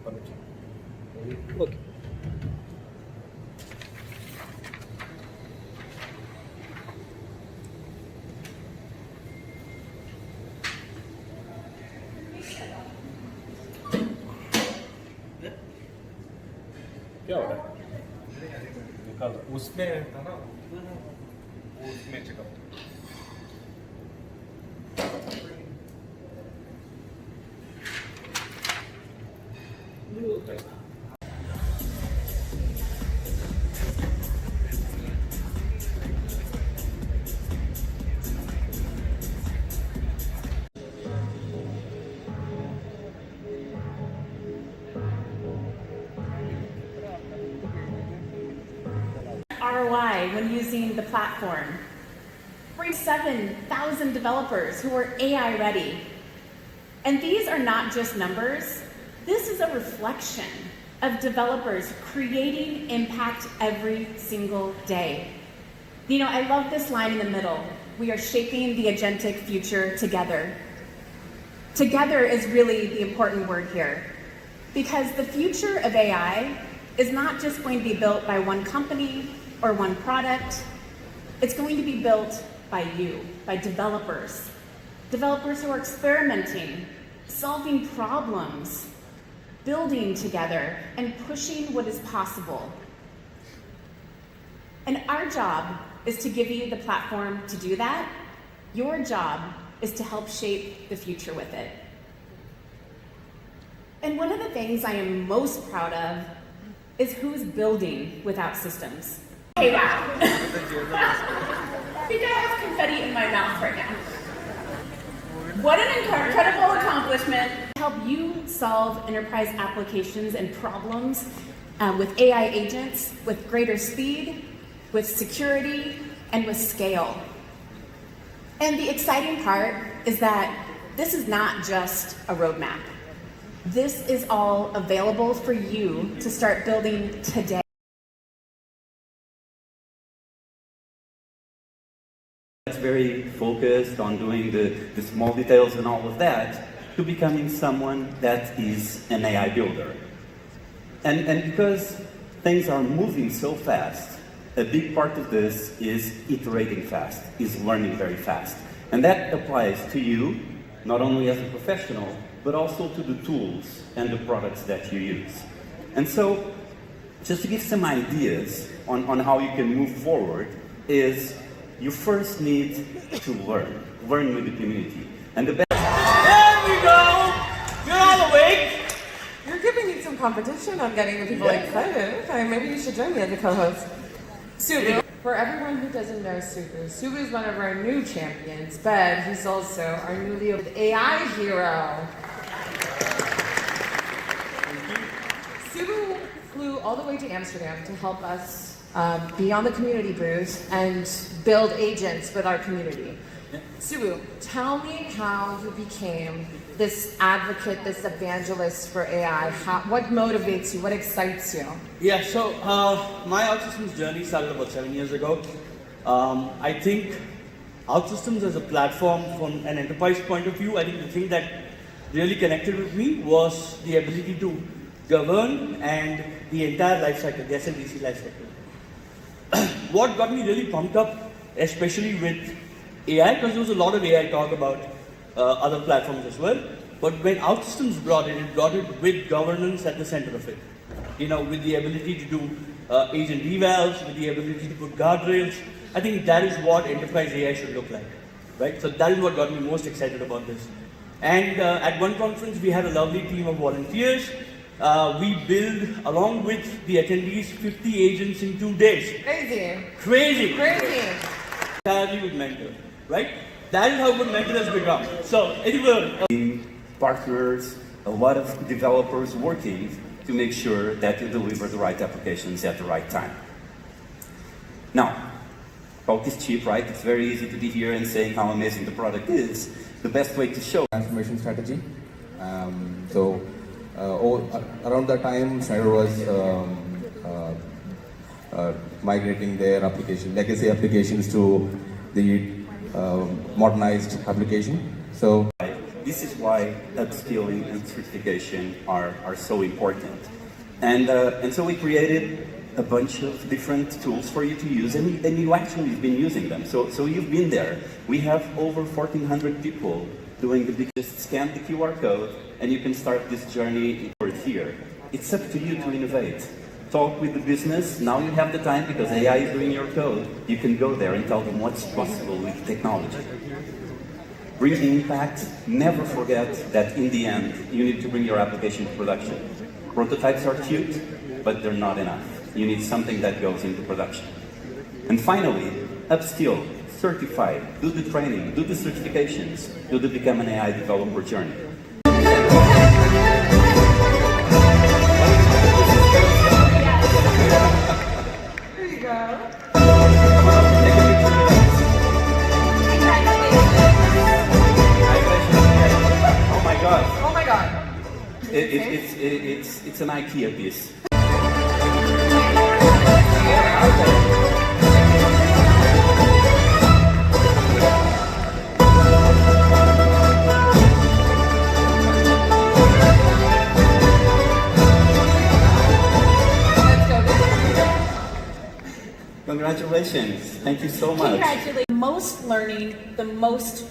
Okay. क्या हो रहा है? निकाल उसमें था ना, वो उसमें checkup. ROI when using the platform. Bring 7,000 developers who are AI ready. And these are not just numbers. This is a reflection of developers creating impact every single day. You know, I love this line in the middle. We are shaping the agentic future together. Together is really the important word here, because the future of AI is not just going to be built by one company or one product. It's going to be built by you, by developers. Developers who are experimenting, solving problems, building together, and pushing what is possible. And our job is to give you the platform to do that. Your job is to help shape the future with it. And one of the things I am most proud of is who's building with Outsystems. Hey, wow. I think I have confetti in my mouth right now. What an incredible accomplishment. Help you solve enterprise applications and problems with AI agents, with greater speed, with security, and with scale. And the exciting part is that this is not just a roadmap. This is all available for you to start building today. That's very focused on doing the small details and all of that, to becoming someone that is an AI builder. And because things are moving so fast, a big part of this is iterating fast, is learning very fast. And that applies to you, not only as a professional, but also to the tools and the products that you use. And so, just to give some ideas on how you can move forward, is you first need to learn with the community. And the best. There we go! You're all awake! You're giving me some competition on getting the people excited. Okay, maybe you should join me as a co-host. Subu. For everyone who doesn't know Subu, Subu is one of our new champions, but he's also our newly AI hero. Subu flew all the way to Amsterdam to help us be on the community booth and build agents with our community. Subu, tell me how you became this advocate, this evangelist for AI. What motivates you? What excites you? Yeah, so my Outsystems journey started about 7 years ago. I think Outsystems as a platform from an enterprise point of view, I think the thing that really connected with me was the ability to govern and the entire life cycle, the SLDC life cycle. What got me really pumped up, especially with AI, because there was a lot of AI talk about other platforms as well. But when Outsystems brought it with governance at the center of it. You know, with the ability to do agent evals, with the ability to put guardrails. I think that is what enterprise AI should look like, right? So that is what got me most excited about this. And at one conference, we had a lovely team of volunteers. We built, along with the attendees, 50 agents in 2 days. Crazy. Entirely with Mentor, right? That is how good Mentor has become. So, anyway. Partners, a lot of developers working to make sure that you deliver the right applications at the right time. Now, talk is cheap, right? It's very easy to be here and saying how amazing the product is. The best way to show transformation strategy. Around that time, Schneider was migrating their legacy applications to the modernized application. So this is why upskilling and certification are so important. And so we created a bunch of different tools for you to use, and you actually have been using them. So you've been there. We have over 1,400 people doing the big, just scan the QR code, and you can start this journey for here. It's up to you to innovate. Talk with the business. Now you have the time because AI is doing your code. You can go there and tell them what's possible with technology. Bring the impact. Never forget that in the end, you need to bring your application to production. Prototypes are cute, but they're not enough. You need something that goes into production. And finally, upskill, certify, do the training, do the certifications, do the Become an AI Developer journey. There you go. Oh my God. Oh my God. It's an IKEA piece. Congratulations. Thank you so much. Congratulations. Most learning, the most.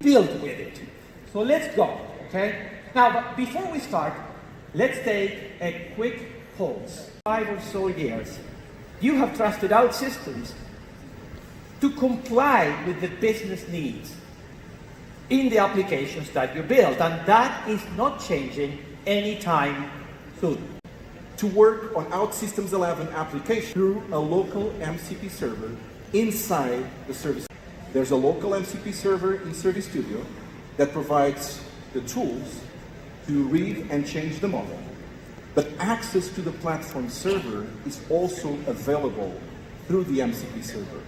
Build with it. So let's go, okay? Now, but before we start, let's take a quick pause. 5 or so years, you have trusted Outsystems to comply with the business needs in the applications that you build, and that is not changing anytime soon. To work on Outsystems 11 application through a local MCP server inside the service. There's a local MCP server in Service Studio that provides the tools to read and change the model. But access to the platform server is also available through the MCP server.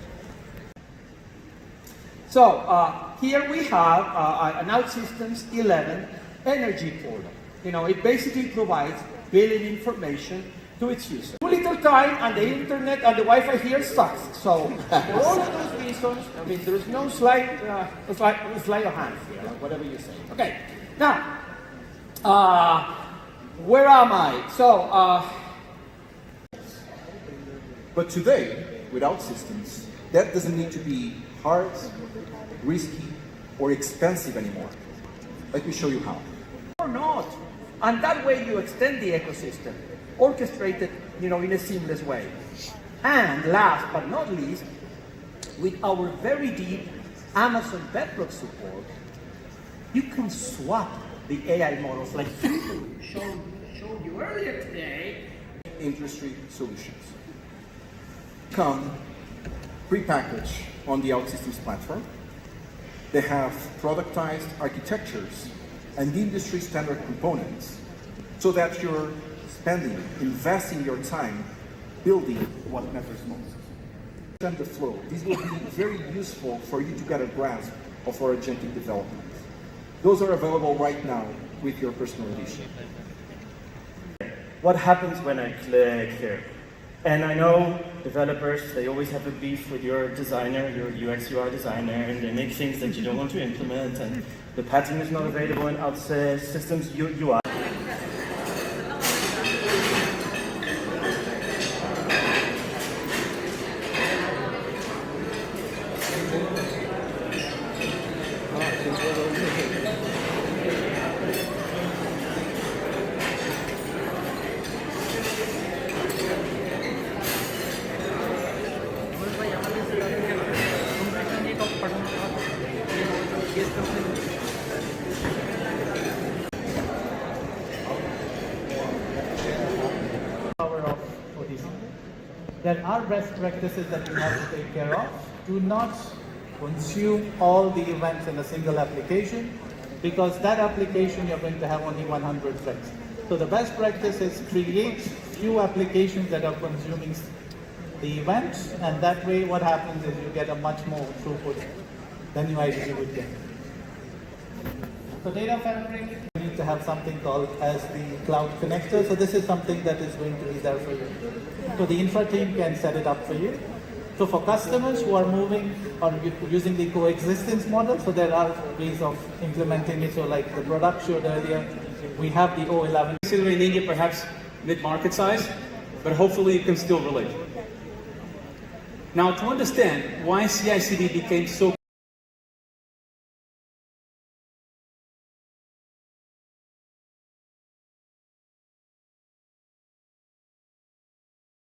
So here we have an Outsystems 11 energy portal. You know, it basically provides billing information to its users. Too little time, and the internet and the Wi-Fi here sucks. So for all of those reasons, I mean, there is no sleight of hand here, whatever you say. Okay, now, where am I? So, But today, with Outsystems, that doesn't need to be hard, risky, or expensive anymore. Let me show you how. or not. And that way you extend the ecosystem, orchestrate it, you know, in a seamless way. And last but not least, with our very deep Amazon Bedrock support, you can swap the AI models like Susan showed you earlier today. Industry solutions come prepackaged on the Outsystems platform. They have productized architectures and industry standard components so that you're investing your time building what matters most. And the flow. These will be very useful for you to get a grasp of our agentic development. Those are available right now with your personal edition. What happens when I click here? And I know developers, they always have a beef with your designer, your UX UI designer, and they make things that you don't want to implement, and the pattern is not available in Outsystems UI. There are best practices that you have to take care of. Do not consume all the events in a single application, because that application you're going to have only 100 threads. So the best practice is create few applications that are consuming the events, and that way what happens is you get a much more throughput then your IDG would get. So data fabric, you need to have something called as the cloud connector. So this is something that is going to be there for you. So the infra team can set it up for you. So for customers who are moving or using the coexistence model, so there are ways of implementing it. So like the product showed earlier, we have the O11. Considering in India perhaps mid-market size, but hopefully you can still relate. Now to understand why CI/CD became so